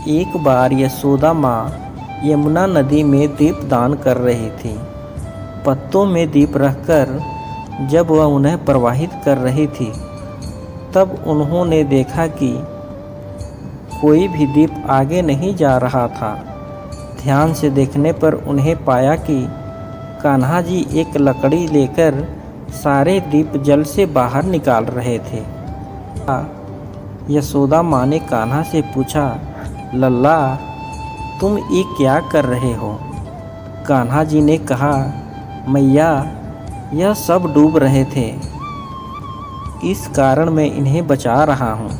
एक बार यशोदा माँ यमुना नदी में दीपदान कर रही थी। पत्तों में दीप रखकर जब वह उन्हें प्रवाहित कर रही थी, तब उन्होंने देखा कि कोई भी दीप आगे नहीं जा रहा था। ध्यान से देखने पर उन्हें पाया कि कान्हा जी एक लकड़ी लेकर सारे दीप जल से बाहर निकाल रहे थे। यशोदा माँ ने कान्हा से पूछा, लल्ला, तुम ये क्या कर रहे हो? कान्हा जी ने कहा, मैया, यह सब डूब रहे थे, इस कारण मैं इन्हें बचा रहा हूँ।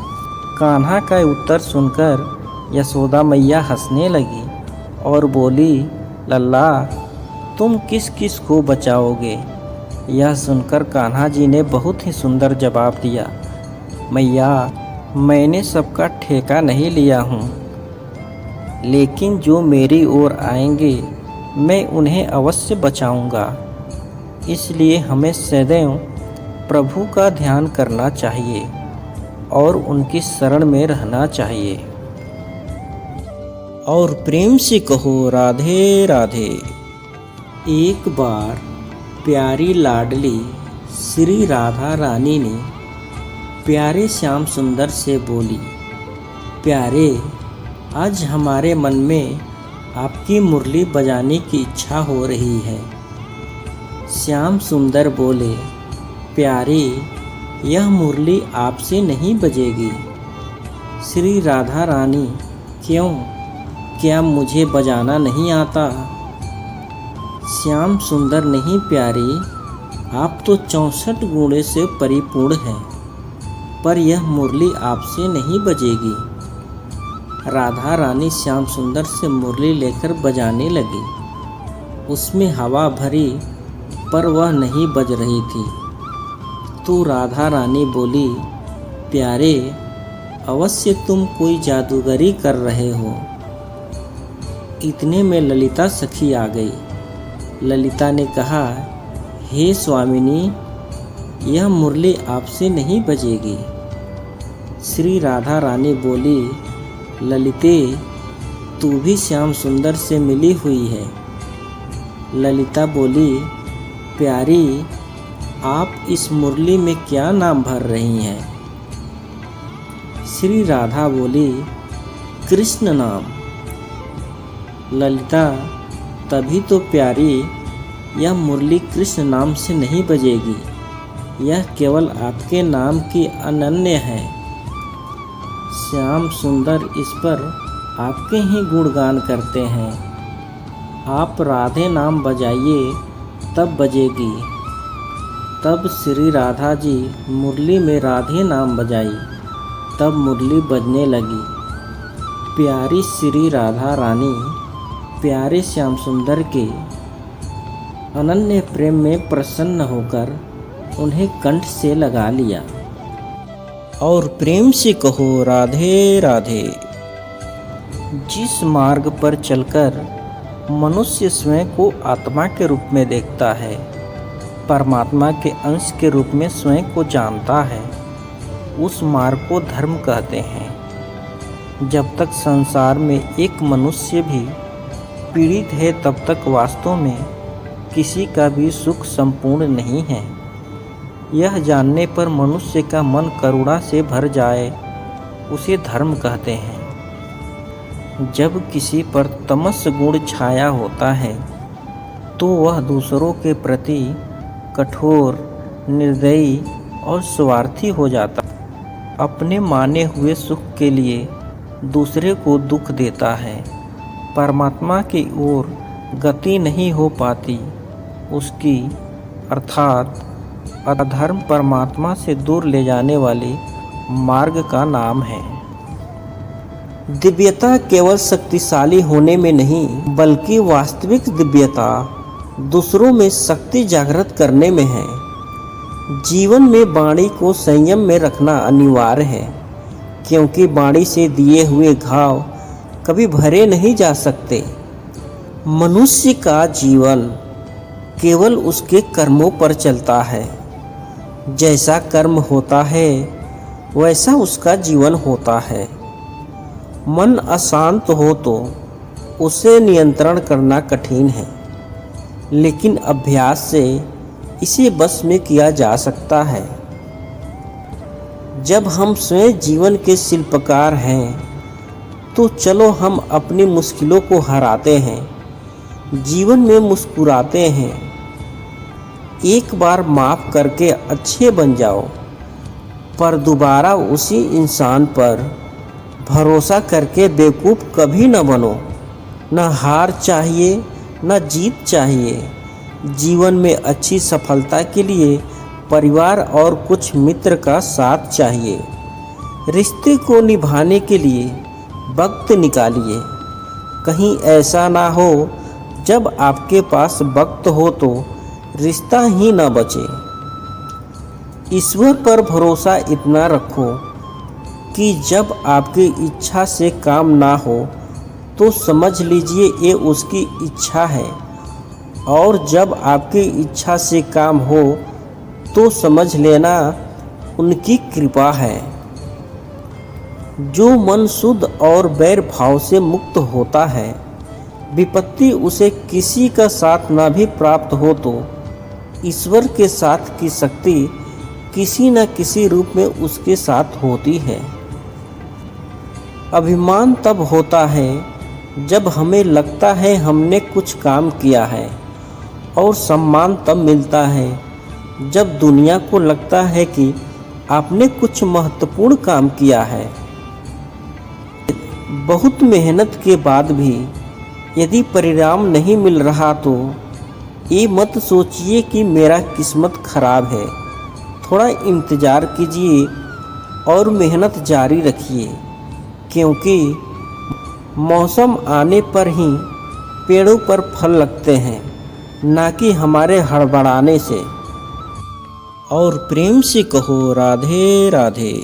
कान्हा का उत्तर सुनकर यशोदा मैया हंसने लगी और बोली, लल्ला, तुम किस किस को बचाओगे? यह सुनकर कान्हा जी ने बहुत ही सुंदर जवाब दिया, मैया, मैंने सबका ठेका नहीं लिया हूँ, लेकिन जो मेरी ओर आएंगे मैं उन्हें अवश्य बचाऊंगा। इसलिए हमें सदैव प्रभु का ध्यान करना चाहिए और उनकी शरण में रहना चाहिए। और प्रेम से कहो, राधे राधे। एक बार प्यारी लाडली श्री राधा रानी ने प्यारे श्याम सुंदर से बोली, प्यारे, आज हमारे मन में आपकी मुरली बजाने की इच्छा हो रही है। श्याम सुंदर बोले, प्यारे, यह मुरली आपसे नहीं बजेगी। श्री राधा रानी, क्यों, क्या मुझे बजाना नहीं आता? श्याम सुंदर, नहीं प्यारी, आप तो 64 गुणों से परिपूर्ण हैं, पर यह मुरली आपसे नहीं बजेगी। राधा रानी श्याम सुंदर से मुरली लेकर बजाने लगी। उसमें हवा भरी, पर वह नहीं बज रही थी। तो राधा रानी बोली, प्यारे, अवश्य तुम कोई जादूगरी कर रहे हो। इतने में ललिता सखी आ गई। ललिता ने कहा, हे स्वामिनी, यह मुरली आपसे नहीं बजेगी। श्री राधा रानी बोली, ललिते, तू भी श्याम सुंदर से मिली हुई है। ललिता बोली, प्यारी, आप इस मुरली में क्या नाम भर रही हैं? श्री राधा बोली, कृष्ण नाम। ललिता, तभी तो प्यारी, यह मुरली कृष्ण नाम से नहीं बजेगी, यह केवल आपके नाम की अनन्य है। श्याम सुंदर इस पर आपके ही गुणगान करते हैं। आप राधे नाम बजाइए, तब बजेगी। तब श्री राधा जी मुरली में राधे नाम बजाई, तब मुरली बजने लगी। प्यारी श्री राधा रानी प्यारे श्याम सुंदर के अनन्य प्रेम में प्रसन्न होकर उन्हें कंठ से लगा लिया। और प्रेम से कहो, राधे राधे। जिस मार्ग पर चलकर मनुष्य स्वयं को आत्मा के रूप में देखता है, परमात्मा के अंश के रूप में स्वयं को जानता है, उस मार्ग को धर्म कहते हैं। जब तक संसार में एक मनुष्य भी पीड़ित है, तब तक वास्तव में किसी का भी सुख संपूर्ण नहीं है। यह जानने पर मनुष्य का मन करुणा से भर जाए, उसे धर्म कहते हैं। जब किसी पर तमस गुण छाया होता है, तो वह दूसरों के प्रति कठोर, निर्दयी और स्वार्थी हो जाता है। अपने माने हुए सुख के लिए दूसरे को दुख देता है। परमात्मा की ओर गति नहीं हो पाती। उसकी अर्थात अधर्म परमात्मा से दूर ले जाने वाले मार्ग का नाम है। दिव्यता केवल शक्तिशाली होने में नहीं, बल्कि वास्तविक दिव्यता दूसरों में शक्ति जागृत करने में है। जीवन में वाणी को संयम में रखना अनिवार्य है, क्योंकि वाणी से दिए हुए घाव कभी भरे नहीं जा सकते। मनुष्य का जीवन केवल उसके कर्मों पर चलता है। जैसा कर्म होता है, वैसा उसका जीवन होता है। मन अशांत हो तो उसे नियंत्रण करना कठिन है, लेकिन अभ्यास से इसे बस में किया जा सकता है। जब हम स्वयं जीवन के शिल्पकार हैं, तो चलो हम अपनी मुश्किलों को हराते हैं, जीवन में मुस्कुराते हैं। एक बार माफ़ करके अच्छे बन जाओ, पर दोबारा उसी इंसान पर भरोसा करके बेवकूफ़ कभी न बनो। न हार चाहिए न जीत चाहिए। जीवन में अच्छी सफलता के लिए परिवार और कुछ मित्र का साथ चाहिए। रिश्ते को निभाने के लिए वक्त निकालिए। कहीं ऐसा ना हो जब आपके पास वक्त हो तो रिश्ता ही ना बचे। ईश्वर पर भरोसा इतना रखो कि जब आपकी इच्छा से काम ना हो तो समझ लीजिए ये उसकी इच्छा है, और जब आपकी इच्छा से काम हो तो समझ लेना उनकी कृपा है। जो मन शुद्ध और बैर भाव से मुक्त होता है, विपत्ति उसे किसी का साथ ना भी प्राप्त हो तो ईश्वर के साथ की शक्ति किसी न किसी रूप में उसके साथ होती है। अभिमान तब होता है जब हमें लगता है हमने कुछ काम किया है, और सम्मान तब मिलता है जब दुनिया को लगता है कि आपने कुछ महत्वपूर्ण काम किया है। बहुत मेहनत के बाद भी यदि परिणाम नहीं मिल रहा तो ये मत सोचिए कि मेरा किस्मत खराब है। थोड़ा इंतज़ार कीजिए और मेहनत जारी रखिए, क्योंकि मौसम आने पर ही पेड़ों पर फल लगते हैं, ना कि हमारे हड़बड़ाने से। और प्रेम से कहो राधे राधे।